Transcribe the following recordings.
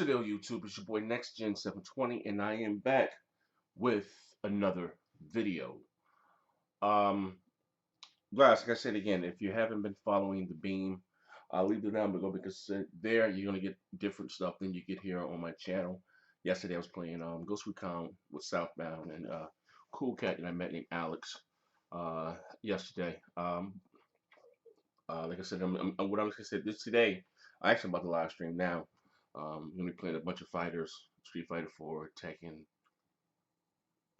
to the YouTube? It's your boy Next Gen 720, and I am back with another video. Um, Guys, like I said again, if you haven't been following the Beam, I'll leave it down below because there you're gonna get different stuff than you get here on my channel. Yesterday I was playing Ghost Recon with Southbound and cool cat that I met named Alex yesterday. Like I said, what I was gonna say this today. I actually about to live stream now. I'm gonna be playing a bunch of fighters, Street Fighter 4, Tekken,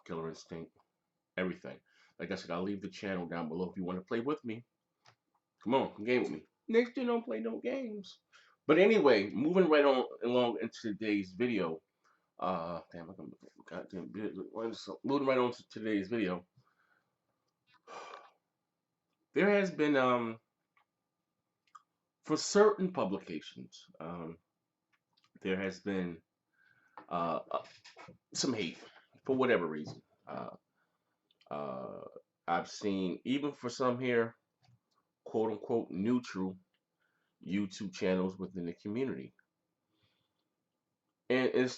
Killer Instinct, everything. Like I said, I'll leave the channel down below if you want to play with me. Come on, game with me. Next gen don't play no games. But anyway, moving right on along into today's video. Damn, I'm goddamn bit. Moving right on to today's video. There has been for certain publications, there has been uh, some hate for whatever reason. Uh, uh, I've seen even for some here, quote unquote, neutral YouTube channels within the community, and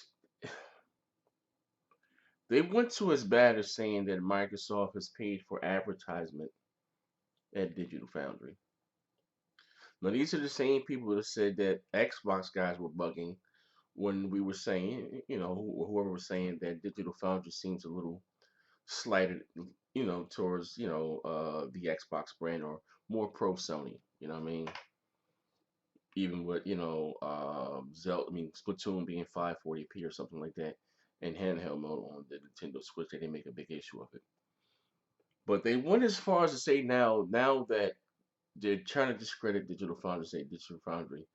they went to as bad as saying that Microsoft has paid for advertisement at Digital Foundry. Now these are the same people that said that Xbox guys were bugging when we were saying, whoever was saying that Digital Foundry seems a little slighted, towards, the Xbox brand or more pro Sony. You know what I mean? Even with, Zelda, Splatoon being 540p or something like that, and handheld mode on the Nintendo Switch, they didn't make a big issue of it. But they went as far as to say now that they're trying to discredit Digital Foundry, say Digital Foundry,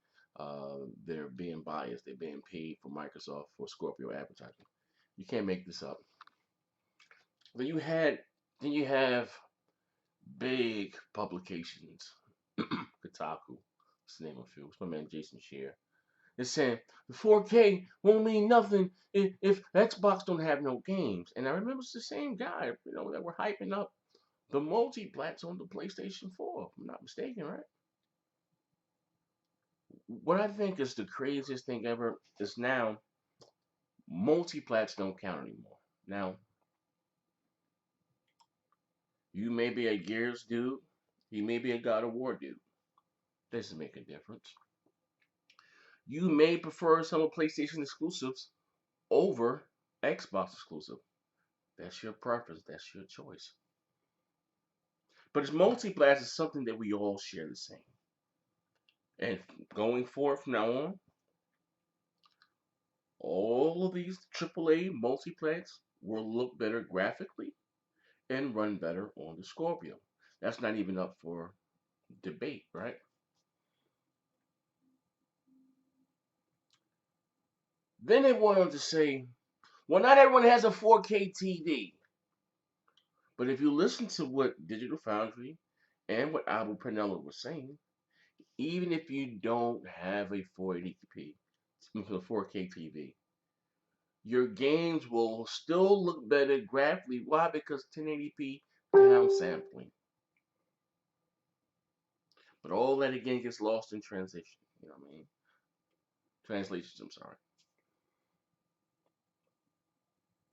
they're being biased, they're being paid for Microsoft for Scorpio advertising. You can't make this up. Then you have big publications, Kotaku, what's the name of it? It's my man Jason Shear. It's saying the 4K won't mean nothing if Xbox don't have no games. And I remember it's the same guy, that were hyping up the multiplats on the PlayStation 4, if I'm not mistaken, right? What I think is the craziest thing ever is now multiplats don't count anymore. Now, you may be a Gears dude, he may be a God of War dude. Doesn't make a difference. You may prefer some of PlayStation exclusives over Xbox exclusive. That's your preference. That's your choice. But it's multiplats is something that we all share the same. And going forward from now on, all of these AAA multiplats will look better graphically and run better on the Scorpio. That's not even up for debate, right? Then they went on to say, well, not everyone has a 4K TV. But if you listen to what Digital Foundry and what Abu Pernella was saying, even if you don't have a 480p, 4K TV, your games will still look better graphically. Why? Because 1080p downsampling. But all that again gets lost in translation. You know what I mean? Translations, I'm sorry.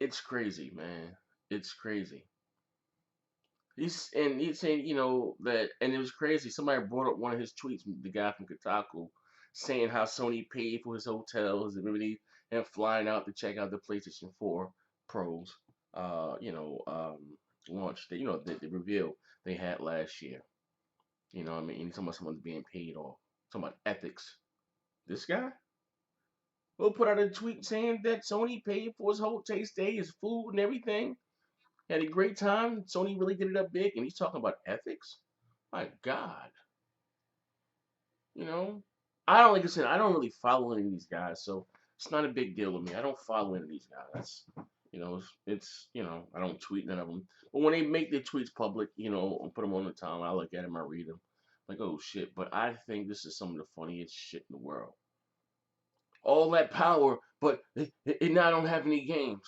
It's crazy, man. It's crazy. He's saying, that, and it was crazy. Somebody brought up one of his tweets, the guy from Kotaku, saying how Sony paid for his hotels and everything, and flying out to check out the PlayStation 4 Pros, launch. The reveal they had last year. You know what I mean? And he's talking about someone's being paid off. Talking about ethics. This guy will put out a tweet saying that Sony paid for his hotel stay, his food, and everything. Had a great time. Sony really did it up big, and he's talking about ethics. My God, you know, I don't like I said, I don't really follow any of these guys, so it's not a big deal to me. I don't follow any of these guys. I don't tweet none of them. But when they make their tweets public, and put them on the time, I look at them, I read them, like, oh shit. But I think this is some of the funniest shit in the world. All that power, but it now don't have any games.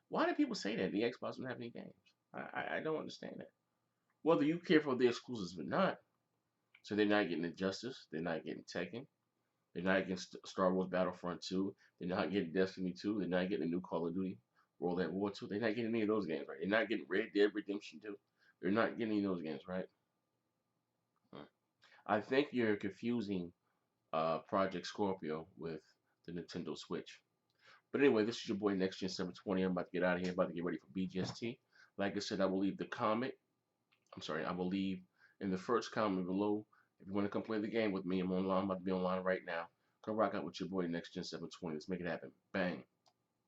Why do people say that the Xbox don't have any games? I don't understand that. Whether you care for the exclusives or not, so they're not getting the Justice, they're not getting Tekken, They're not getting Star Wars Battlefront 2. They're not getting Destiny 2. They're not getting a new Call of Duty World at War 2. They're not getting any of those games, right? They're not getting Red Dead Redemption 2. They're not getting any of those games, right? Hmm. I think you're confusing Project Scorpio with the Nintendo Switch. But anyway, this is your boy Next Gen 720. I'm about to get out of here. About to get ready for BGST. Like I said, I will leave the comment. I'm sorry, I will leave in the first comment below. If you want to come play the game with me, I'm online. I'm about to be online right now. Come rock out with your boy Next Gen 720. Let's make it happen. Bang.